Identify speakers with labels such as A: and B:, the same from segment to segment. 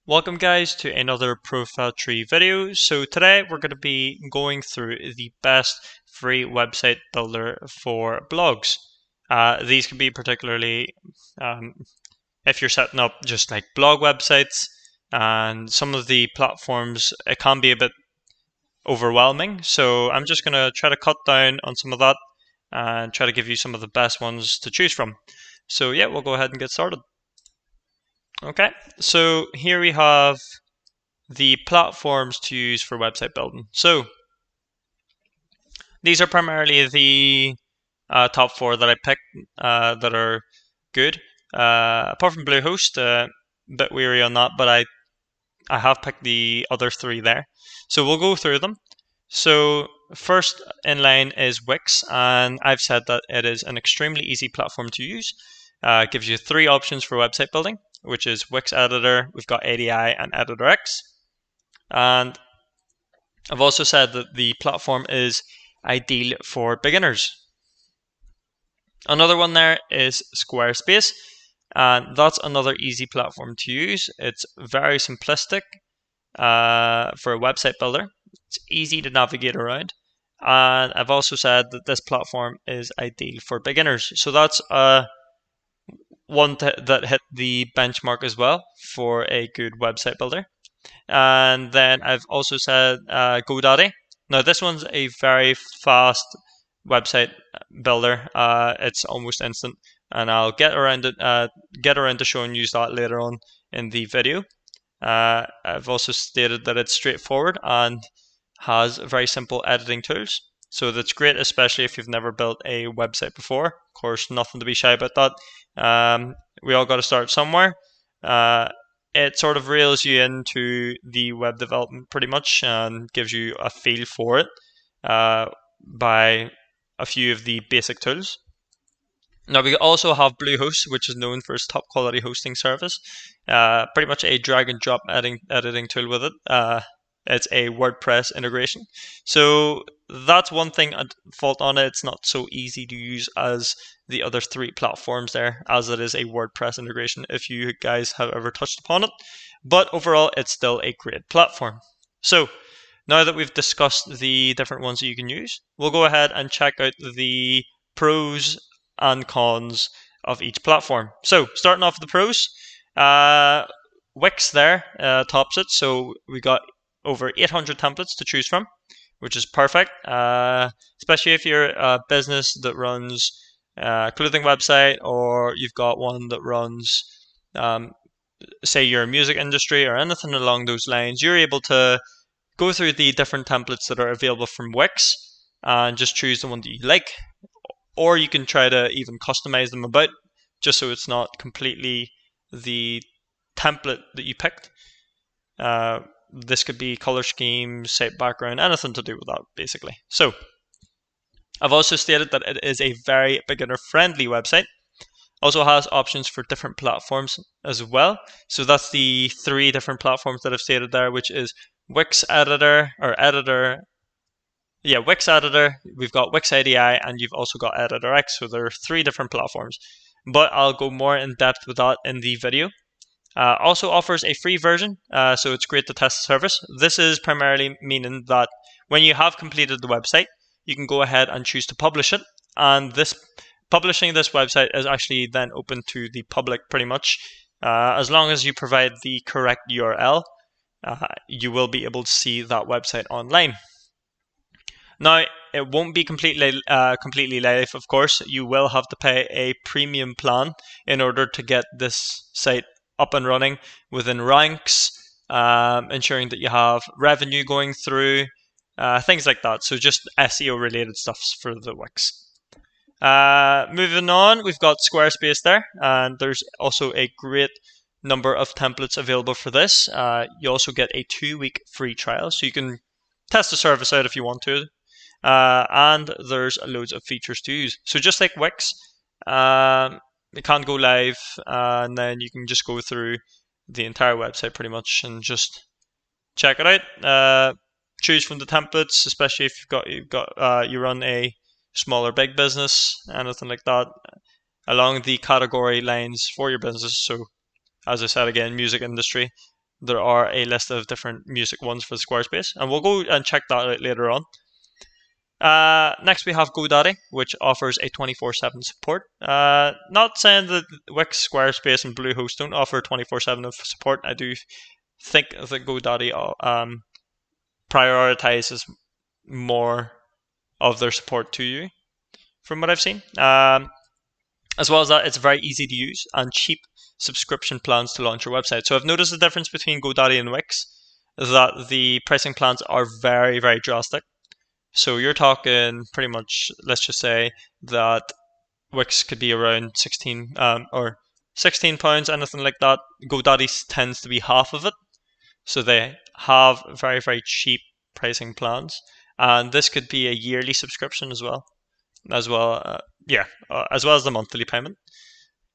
A: Welcome guys to another profile tree video. So today we're going to be going through the best free website builder for blogs. These can be particularly if you're setting up just like blog websites, and some of the platforms it can be a bit overwhelming. So I'm just going to try to cut down on some of that and try to give you some of the best ones to choose from. So yeah, we'll go ahead and get started. Okay, so here we have the platforms to use for website building. So these are primarily the top four that I picked that are good. Apart from Bluehost, a bit weary on that, but I have picked the other three there. So we'll go through them. So first in line is Wix, and I've said that it is an extremely easy platform to use. It gives you three options for website building, which is Wix Editor, we've got ADI, and Editor X. And I've also said that the platform is ideal for beginners. Another one there is Squarespace, and that's another easy platform to use. It's very simplistic for a website builder. It's easy to navigate around, and I've also said that this platform is ideal for beginners. So that's one that hit the benchmark as well for a good website builder. And then I've also said GoDaddy. Now this one's a very fast website builder. It's almost instant, and I'll get around to showing you that later on in the video. I've also stated that it's straightforward and has very simple editing tools. So that's great, especially if you've never built a website before. Of course, nothing to be shy about that. We all got to start somewhere. It sort of reels you into the web development pretty much and gives you a feel for it by a few of the basic tools. Now we also have Bluehost, which is known for its top quality hosting service. Pretty much a drag and drop editing tool with it. It's a WordPress integration. So that's one thing I'd fault on it. It's not so easy to use as the other three platforms there, as it is a WordPress integration if you guys have ever touched upon it. But overall, it's still a great platform. So now that we've discussed the different ones that you can use, we'll go ahead and check out the pros and cons of each platform. So starting off with the pros, Wix there tops it. So we got over 800 templates to choose from, which is perfect, especially if you're a business that runs a clothing website, or you've got one that runs, say you're a music industry or anything along those lines. You're able to go through the different templates that are available from Wix and just choose the one that you like, or you can try to even customize them about, just so it's not completely the template that you picked. This could be color scheme, site background, anything to do with that, basically. So I've also stated that it is a very beginner-friendly website. Also has options for different platforms as well. So that's the three different platforms that I've stated there, which is Wix Editor, or Editor. Yeah, Wix Editor, we've got Wix ADI, and you've also got Editor X. So there are three different platforms. But I'll go more in depth with that in the video. Also offers a free version, so it's great to test the service. This is primarily meaning that when you have completed the website, you can go ahead and choose to publish it, and publishing this website is actually then open to the public pretty much. As long as you provide the correct URL, you will be able to see that website online. Now, it won't be completely live, of course. You will have to pay a premium plan in order to get this site up and running within ranks, ensuring that you have revenue going through, things like that. So just SEO related stuff for the Wix. Moving on, we've got Squarespace there, and there's also a great number of templates available for this. You also get a 2-week free trial, so you can test the service out if you want to. And there's loads of features to use. So just like Wix, it can't go live, and then you can just go through the entire website pretty much and just check it out. Choose from the templates, especially if you run a small or big business, anything like that, along the category lines for your business. So as I said again, music industry, there are a list of different music ones for Squarespace, and we'll go and check that out later on. Next, we have GoDaddy, which offers a 24/7 support. Not saying that Wix, Squarespace, and Bluehost don't offer 24/7 of support. I do think that GoDaddy prioritizes more of their support to you, from what I've seen. As well as that, it's very easy to use and cheap subscription plans to launch your website. So I've noticed the difference between GoDaddy and Wix, that the pricing plans are very, very drastic. So you're talking pretty much, let's just say that Wix could be around 16 or £16, anything like that. GoDaddy tends to be half of it. So they have very, very cheap pricing plans. And this could be a yearly subscription as well. As well as the monthly payment.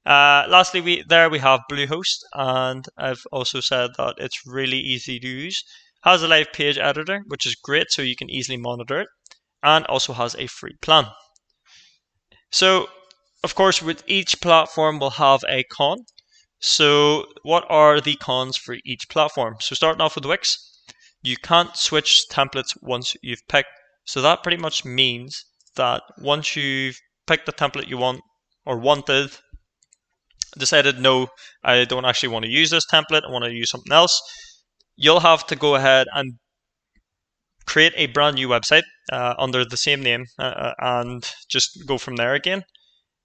A: Lastly, we have Bluehost, and I've also said that it's really easy to use. Has a live page editor, which is great, so you can easily monitor it, and also has a free plan. So, of course, with each platform, we'll have a con. So, what are the cons for each platform? So, starting off with Wix, you can't switch templates once you've picked. So that pretty much means that once you've picked the template you want or wanted, decided no, I don't actually want to use this template, I want to use something else, you'll have to go ahead and create a brand new website under the same name and just go from there again.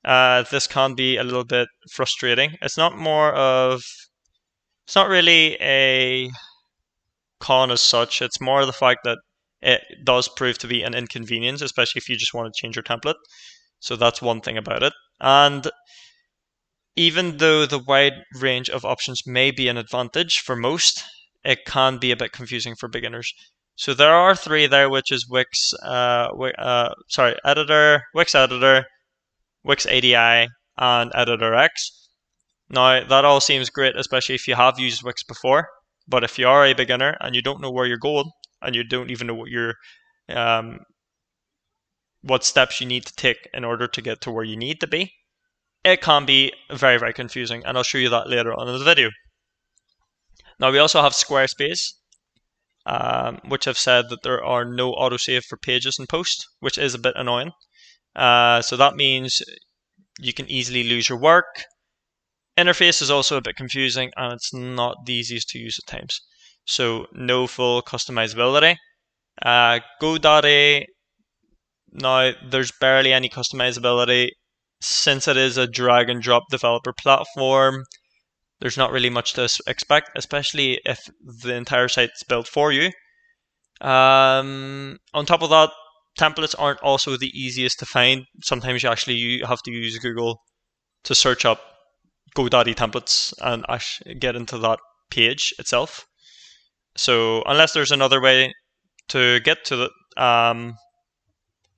A: This can be a little bit frustrating. It's not really a con as such. It's more the fact that it does prove to be an inconvenience, especially if you just want to change your template. So that's one thing about it. And even though the wide range of options may be an advantage for most, it can be a bit confusing for beginners. So there are three there, which is Wix, Editor, Wix Editor, Wix ADI, and Editor X. Now that all seems great, especially if you have used Wix before. But if you are a beginner and you don't know where you're going, and you don't even know what steps you need to take in order to get to where you need to be, it can be very, very confusing, and I'll show you that later on in the video. Now we also have Squarespace, which have said that there are no autosave for pages and posts, which is a bit annoying. So that means you can easily lose your work. Interface is also a bit confusing, and it's not the easiest to use at times. So no full customizability. GoDaddy, now there's barely any customizability. Since it is a drag and drop developer platform, there's not really much to expect, especially if the entire site's built for you. On top of that, templates aren't also the easiest to find. Sometimes you have to use Google to search up GoDaddy templates and actually get into that page itself. So unless there's another way to get to it, I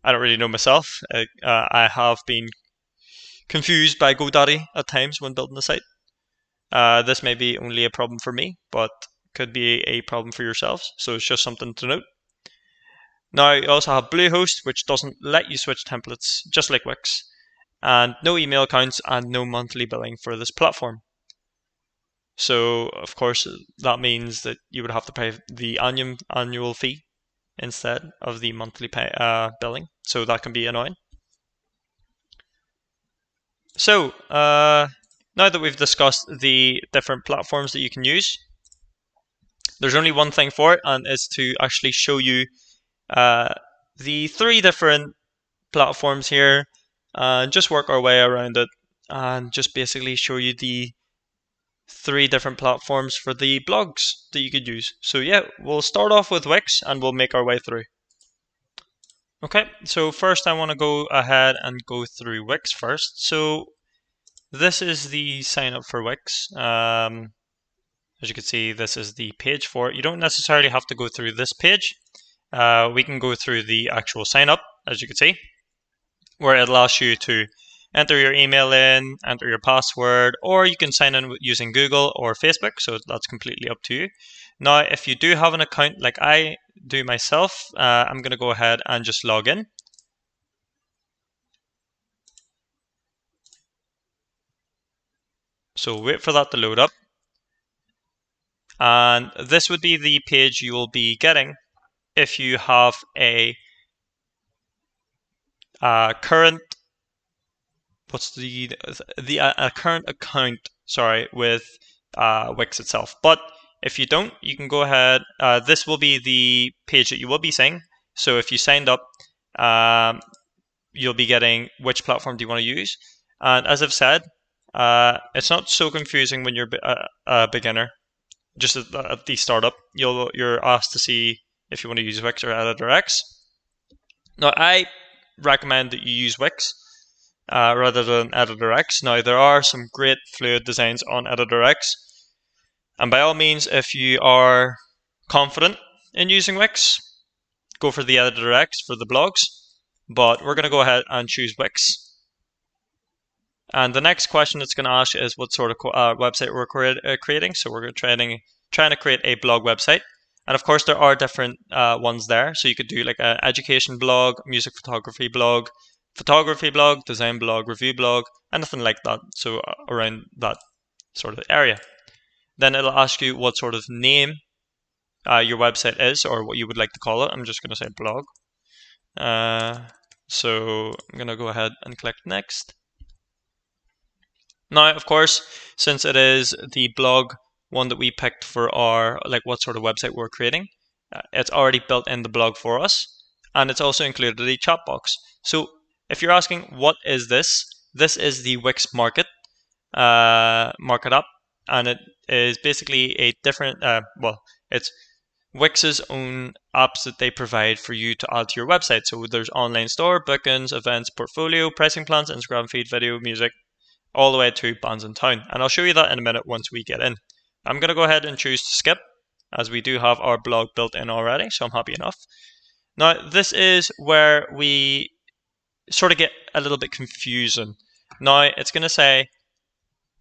A: don't really know myself. I have been confused by GoDaddy at times when building the site. This may be only a problem for me, but could be a problem for yourselves. So it's just something to note. Now you also have Bluehost, which doesn't let you switch templates, just like Wix, and no email accounts and no monthly billing for this platform. So of course that means that you would have to pay the annual fee instead of the monthly billing. So that can be annoying. So now that we've discussed the different platforms that you can use, there's only one thing for it, and it's to actually show you the three different platforms here, and just work our way around it and just basically show you the three different platforms for the blogs that you could use. So yeah, we'll start off with Wix and we'll make our way through. Okay, so first I want to go ahead and go through Wix first. So this is the sign up for Wix. As you can see, this is the page for it. You don't necessarily have to go through this page. We can go through the actual sign up, as you can see, where it'll ask you to enter your email in, enter your password, or you can sign in using Google or Facebook, so that's completely up to you. Now, if you do have an account like I do myself, I'm going to go ahead and just log in. So wait for that to load up. And this would be the page you will be getting if you have a current current account, sorry, with Wix itself. But if you don't, you can go ahead. This will be the page that you will be seeing. So if you signed up, you'll be getting which platform do you want to use. And as I've said, it's not so confusing when you're a beginner. Just at the startup, you're asked to see if you want to use Wix or Editor X. Now, I recommend that you use Wix rather than Editor X. Now, there are some great fluid designs on Editor X, and by all means, if you are confident in using Wix, go for the Editor X for the blogs, but we're going to go ahead and choose Wix. And the next question it's going to ask is what sort of website we're creating. So we're trying to create a blog website. And of course, there are different ones there. So you could do like an education blog, music photography blog, design blog, review blog, anything like that. So around that sort of area. Then it'll ask you what sort of name your website is or what you would like to call it. I'm just going to say blog. So I'm going to go ahead and click next. Now, of course, since it is the blog one that we picked for our, like what sort of website we're creating, it's already built in the blog for us, and it's also included a chat box. So if you're asking, what is this? This is the Wix Market app, and it is basically a different, it's Wix's own apps that they provide for you to add to your website. So there's online store, bookings, events, portfolio, pricing plans, Instagram feed, video, music, all the way to bands in town. And I'll show you that in a minute once we get in. I'm going to go ahead and choose to skip, as we do have our blog built in already, so I'm happy enough. Now, this is where we sort of get a little bit confusing. Now, it's going to say,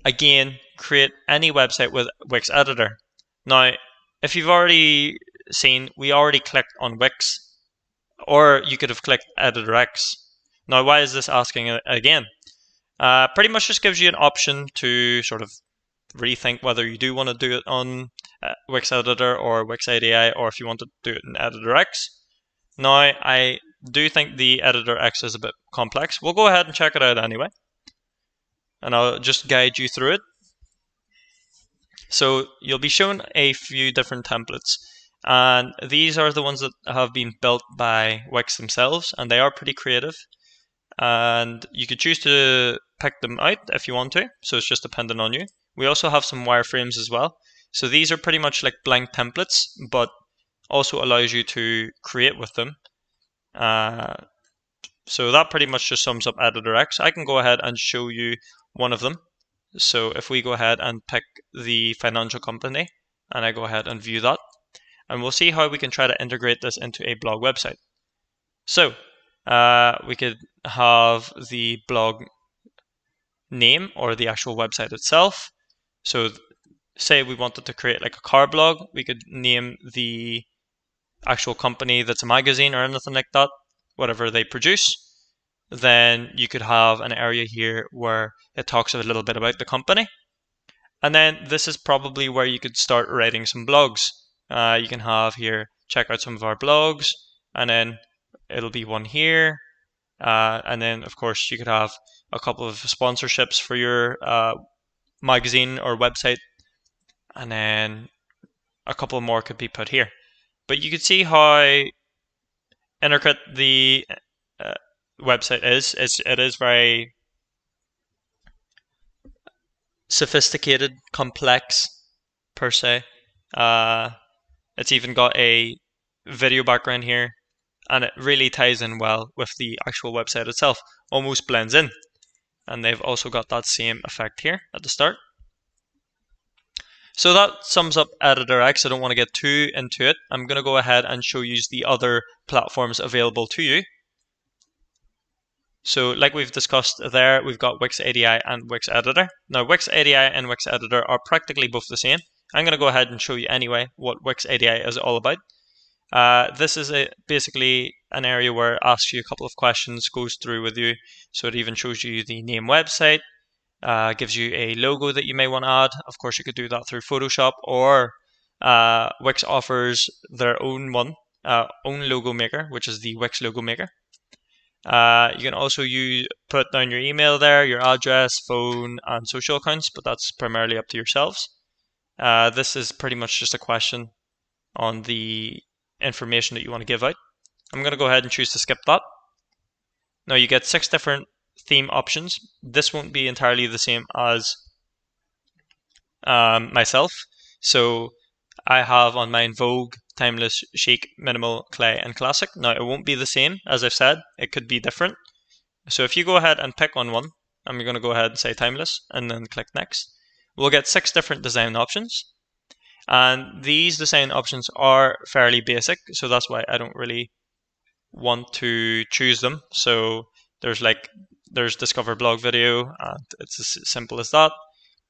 A: again, create any website with Wix Editor. Now, if you've already seen, we already clicked on Wix, or you could have clicked Editor X. Now, why is this asking it again? Pretty much just gives you an option to sort of rethink whether you do want to do it on Wix Editor or Wix ADI, or if you want to do it in Editor X. Now, I do think the Editor X is a bit complex. We'll go ahead and check it out anyway, and I'll just guide you through it. So you'll be shown a few different templates, and these are the ones that have been built by Wix themselves, and they are pretty creative. And you could choose to pick them out if you want to, so it's just dependent on you. We also have some wireframes as well. So these are pretty much like blank templates, but also allows you to create with them. So that pretty much just sums up Editor X. I can go ahead and show you one of them. So if we go ahead and pick the financial company, and I go ahead and view that, and we'll see how we can try to integrate this into a blog website. So we could have the blog name or the actual website itself. So say we wanted to create like a car blog, we could name the actual company that's a magazine or anything like that, whatever they produce. Then you could have an area here where it talks a little bit about the company. And then this is probably where you could start writing some blogs. You can have here, check out some of our blogs, and then it'll be one here. And then, of course, you could have a couple of sponsorships for your magazine or website, and then a couple more could be put here. But you can see how intricate the website is. It is very sophisticated, complex, per se. It's even got a video background here, and it really ties in well with the actual website itself, almost blends in. And they've also got that same effect here at the start. So that sums up Editor X. I don't want to get too into it. I'm going to go ahead and show you the other platforms available to you. So like we've discussed there, we've got Wix ADI and Wix Editor. Now Wix ADI and Wix Editor are practically both the same. I'm going to go ahead and show you anyway what Wix ADI is all about. This is basically an area where it asks you a couple of questions, goes through with you. So it even shows you the name website, gives you a logo that you may want to add. Of course, you could do that through Photoshop or Wix offers their own own logo maker, which is the Wix logo maker. You can also put down your email there, your address, phone, and social accounts, but that's primarily up to yourselves. This is pretty much just a question on the information that you want to give out. I'm going to go ahead and choose to skip that. Now you get 6 different theme options. This won't be entirely the same as myself. So I have on mine Vogue, Timeless, Chic, Minimal, Clay, and Classic. Now it won't be the same, as I've said. It could be different. So if you go ahead and pick on one, I'm going to go ahead and say Timeless, and then click Next. We'll get 6 different design options. And these design options are fairly basic, so that's why I don't really want to choose them. So there's Discover Blog Video, and it's as simple as that.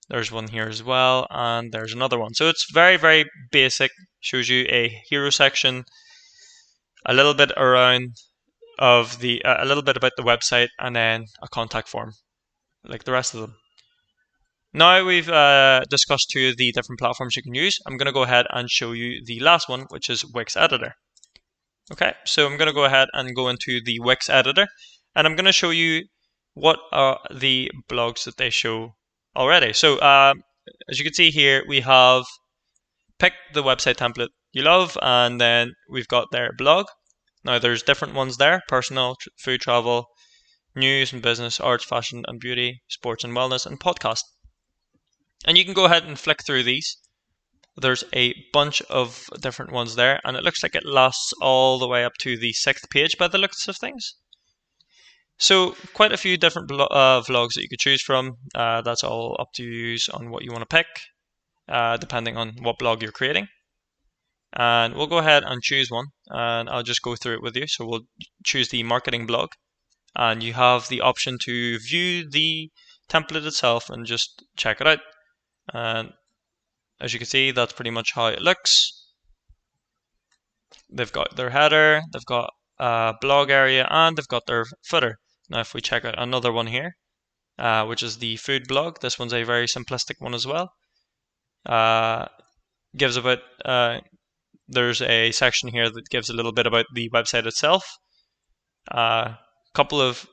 A: There's one here as well, and there's another one. So it's very, very basic. Shows you a hero section, a little bit around a little bit about the website, and then a contact form, like the rest of them. Now we've discussed 2 of the different platforms you can use. I'm going to go ahead and show you the last one, which is Wix Editor. Okay, so I'm going to go ahead and go into the Wix Editor, and I'm going to show you what are the blogs that they show already. So as you can see here, we have picked the website template you love, and then we've got their blog. Now there's different ones there: personal, food, travel, news and business, arts, fashion and beauty, sports and wellness, and podcast. And you can go ahead and flick through these. There's a bunch of different ones there, and it looks like it lasts all the way up to the 6th page by the looks of things. So quite a few different vlogs that you could choose from. That's all up to you on what you want to pick, depending on what blog you're creating. And we'll go ahead and choose one, and I'll just go through it with you. So we'll choose the marketing blog, and you have the option to view the template itself and just check it out. And as you can see, that's pretty much how it looks. They've got their header, they've got a blog area, and they've got their footer. Now if we check out another one here, which is the food blog, this one's a very simplistic one as well. Gives about there's a section here that gives a little bit about the website itself. A couple of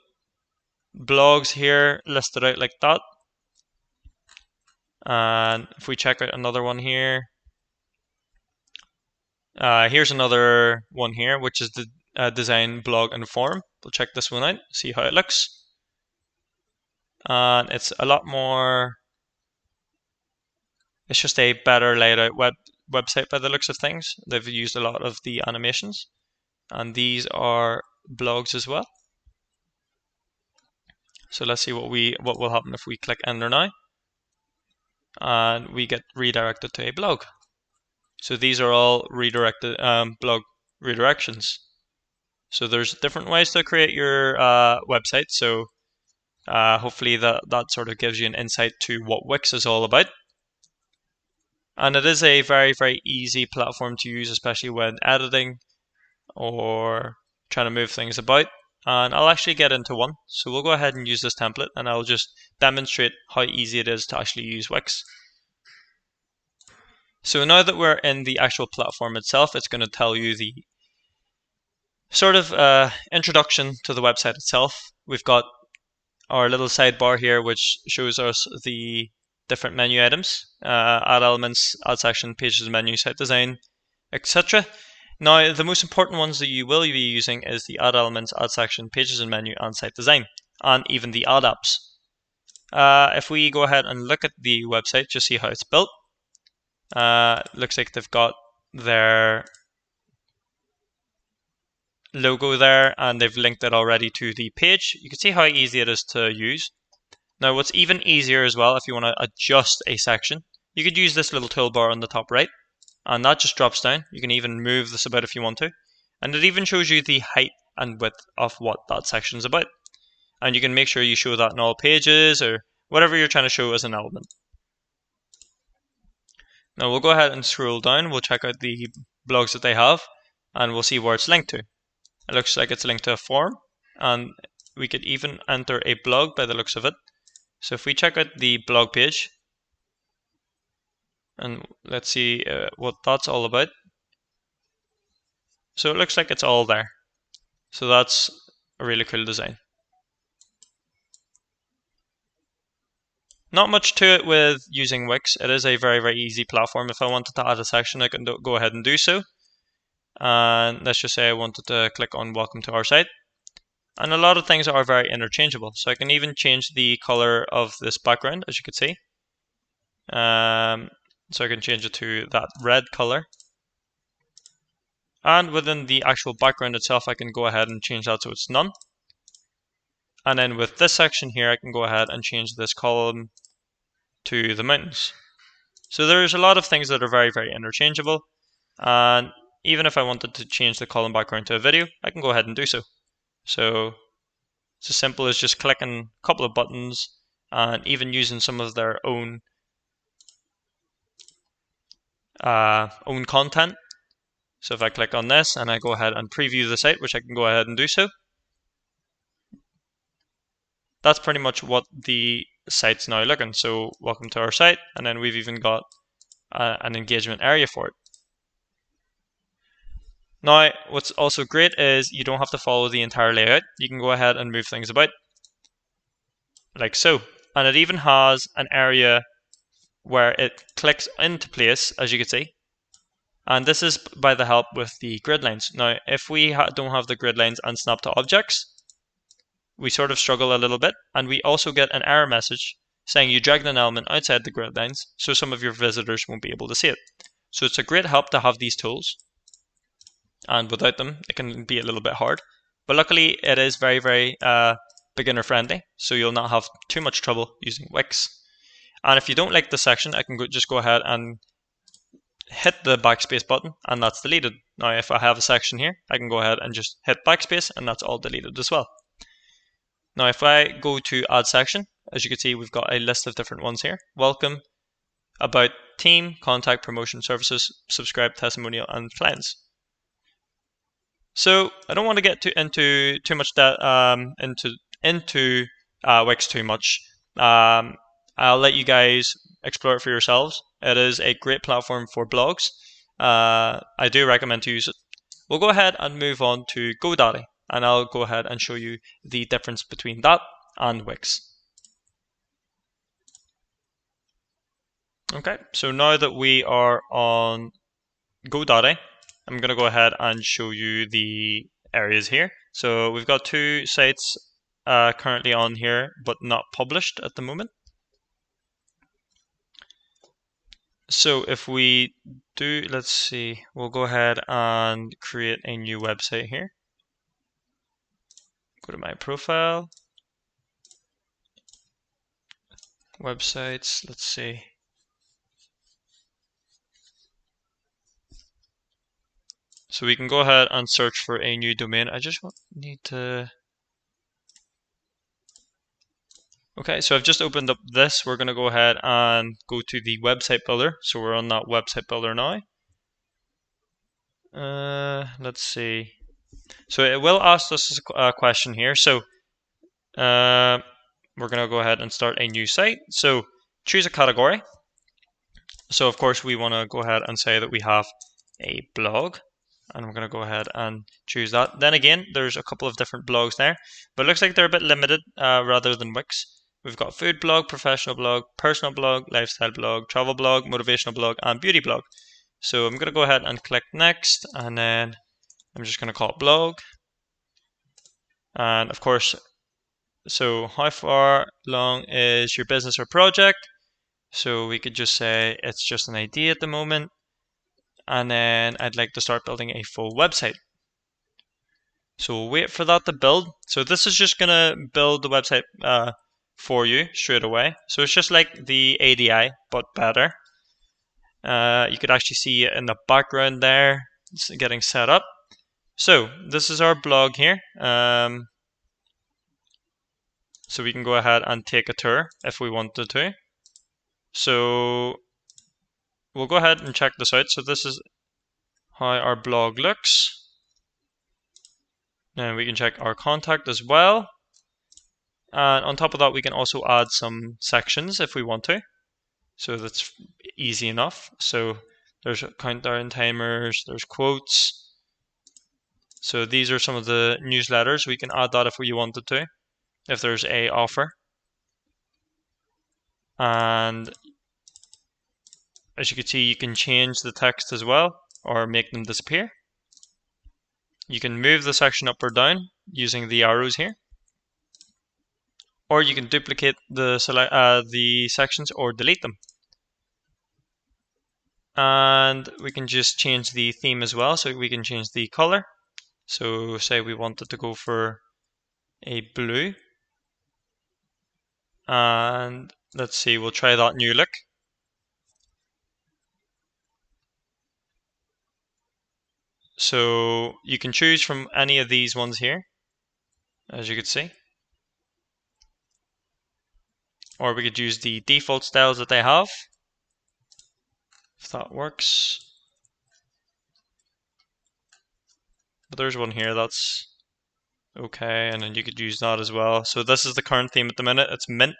A: blogs here listed out like that. And if we check out another one here, here's another one here, which is the design blog and forum. We'll check this one out, see how it looks. And it's a lot more, it's just a better laid out website by the looks of things. They've used a lot of the animations, and these are blogs as well. So let's see what will happen if we click enter now, and we get redirected to a blog. So these are all redirected blog redirections. So there's different ways to create your website. So hopefully that sort of gives you an insight to what Wix is all about. And it is a very, very easy platform to use, especially when editing or trying to move things about. And I'll actually get into one. So we'll go ahead and use this template, and I'll just demonstrate how easy it is to actually use Wix. So now that we're in the actual platform itself, it's going to tell you the sort of introduction to the website itself. We've got our little sidebar here, which shows us the different menu items, add elements, add section, pages, menu, site design, etc. Now, the most important ones that you will be using is the add elements, add section, pages and menu, and site design, and even the add apps. If we go ahead and look at the website, just see how it's built. Looks like they've got their logo there, and they've linked it already to the page. You can see how easy it is to use. Now what's even easier as well, if you want to adjust a section, you could use this little toolbar on the top right, and that just drops down. You can even move this about if you want to, and it even shows you the height and width of what that section is about. And you can make sure you show that in all pages or whatever you're trying to show as an element. Now we'll go ahead and scroll down, we'll check out the blogs that they have, and we'll see where it's linked to. It looks like it's linked to a forum, and we could even enter a blog by the looks of it. So if we check out the blog page, And let's see what that's all about. So it looks like it's all there. So that's a really cool design. Not much to it with using Wix. It is a very, very easy platform. If I wanted to add a section, I can go ahead and do so. And let's just say I wanted to click on welcome to our site. And a lot of things are very interchangeable. So I can even change the color of this background, as you can see. So I can change it to that red color. And within the actual background itself, I can go ahead and change that so it's none. And then with this section here, I can go ahead and change this column to the mountains. So there's a lot of things that are very, very interchangeable. And even if I wanted to change the column background to a video, I can go ahead and do so. So it's as simple as just clicking a couple of buttons and even using some of their own content. So if I click on this and I go ahead and preview the site, which I can go ahead and do so, that's pretty much what the site's now looking. So welcome to our site, and then we've even got an engagement area for it. Now, what's also great is you don't have to follow the entire layout. You can go ahead and move things about, like so. And it even has an area where it clicks into place, as you can see. And this is by the help with the grid lines. Now, if we don't have the grid lines and snap to objects, we sort of struggle a little bit. And we also get an error message saying you dragged an element outside the grid lines, so some of your visitors won't be able to see it. So it's a great help to have these tools. And without them, it can be a little bit hard. But luckily, it is very, very beginner friendly, so you'll not have too much trouble using Wix. And if you don't like the section, I can just go ahead and hit the backspace button, and that's deleted. Now, if I have a section here, I can go ahead and just hit backspace, and that's all deleted as well. Now, if I go to add section, as you can see, we've got a list of different ones here. Welcome, about, team, contact, promotion, services, subscribe, testimonial, and friends. So I don't want to get into too much into Wix too much. I'll let you guys explore it for yourselves. It is a great platform for blogs. I do recommend to use it. We'll go ahead and move on to GoDaddy, and I'll go ahead and show you the difference between that and Wix. Okay, so now that we are on GoDaddy, I'm going to go ahead and show you the areas here. So we've got two sites currently on here, but not published at the moment. So if we do, let's see, we'll go ahead and create a new website here. Go to my profile, websites, let's see. So we can go ahead and search for a new domain. I just need to... Okay, so I've just opened up this. We're going to go ahead and go to the website builder. So we're on that website builder now. Let's see. So it will ask us a question here. So we're going to go ahead and start a new site. So choose a category. So of course we want to go ahead and say that we have a blog. And we're going to go ahead and choose that. Then again, there's a couple of different blogs there. But it looks like they're a bit limited rather than Wix. We've got food blog, professional blog, personal blog, lifestyle blog, travel blog, motivational blog, and beauty blog. So I'm going to go ahead and click next, and then I'm just going to call it blog. And of course, so how far long is your business or project? So we could just say it's just an idea at the moment. And then I'd like to start building a full website. So we'll wait for that to build. So this is just going to build the website for you straight away. So it's just like the ADI, but better. You could actually see it in the background there. It's getting set up. So this is our blog here. So we can go ahead and take a tour if we wanted to. So we'll go ahead and check this out. So this is how our blog looks. And we can check our contact as well. And on top of that, we can also add some sections if we want to. So that's easy enough. So there's countdown timers, there's quotes. So these are some of the newsletters. We can add that if we wanted to, if there's a offer. And as you can see, you can change the text as well, or make them disappear. You can move the section up or down using the arrows here. Or you can duplicate the sections or delete them. And we can just change the theme as well, so we can change the color. So say we wanted to go for a blue. And let's see, we'll try that new look. So you can choose from any of these ones here, as you can see. Or we could use the default styles that they have, if that works. But there's one here that's okay, and then you could use that as well. So this is the current theme at the minute, it's mint.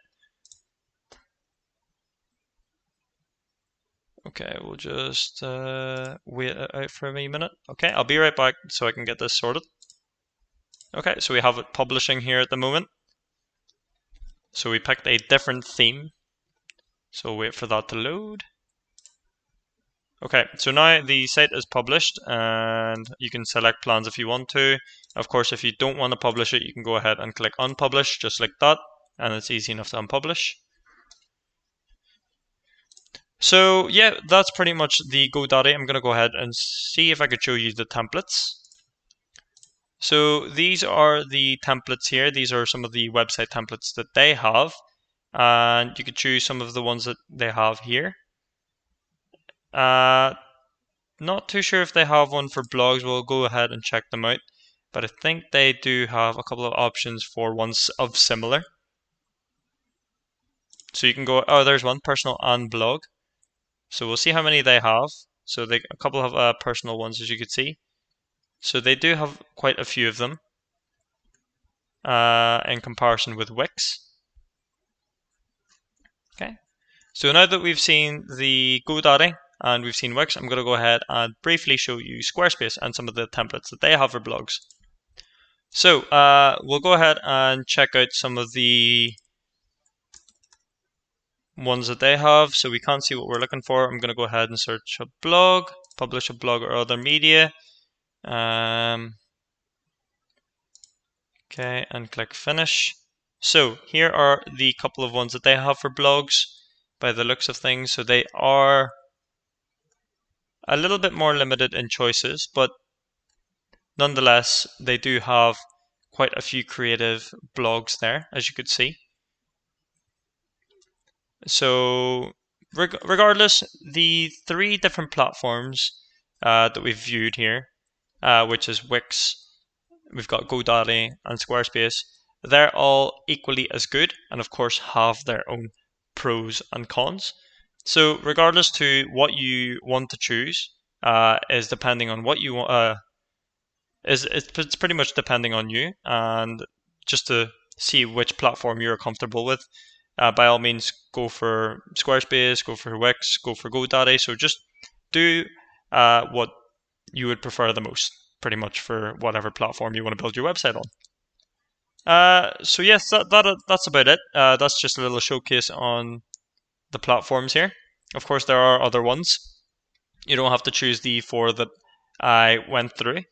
A: Okay, we'll just wait out for a minute. Okay, I'll be right back so I can get this sorted. Okay, so we have it publishing here at the moment. So we picked a different theme. So we'll wait for that to load. Okay, so now the site is published and you can select plans if you want to. Of course, if you don't want to publish it, you can go ahead and click unpublish just like that, and it's easy enough to unpublish. So yeah, that's pretty much the GoDaddy. I'm going to go ahead and see if I could show you the templates. So these are the templates here. These are some of the website templates that they have, and you could choose some of the ones that they have here. Not too sure if they have one for blogs. We'll go ahead and check them out. But I think they do have a couple of options for ones of similar. So you can go, oh, there's one, personal and blog. So we'll see how many they have. So a couple of personal ones, as you can see. So they do have quite a few of them in comparison with Wix. Okay. So now that we've seen the GoDaddy and we've seen Wix, I'm going to go ahead and briefly show you Squarespace and some of the templates that they have for blogs. So we'll go ahead and check out some of the ones that they have. So we can't see what we're looking for. I'm going to go ahead and search a blog, publish a blog or other media. Okay, and click finish. So here are the couple of ones that they have for blogs by the looks of things. So they are a little bit more limited in choices, but nonetheless, they do have quite a few creative blogs there, as you could see. So regardless, the three different platforms that we've viewed here, which is Wix, we've got GoDaddy and Squarespace, they're all equally as good and of course have their own pros and cons. So regardless to what you want to choose is depending on what you want. It's pretty much depending on you, and just to see which platform you're comfortable with. By all means, go for Squarespace, go for Wix, go for GoDaddy. So just do what you would prefer the most, pretty much for whatever platform you want to build your website on. So yes, that's about it. That's just a little showcase on the platforms here. Of course, there are other ones. You don't have to choose the four that I went through.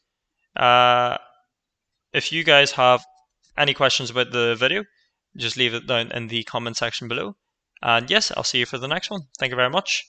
A: If you guys have any questions about the video, just leave it down in the comment section below. And yes, I'll see you for the next one. Thank you very much.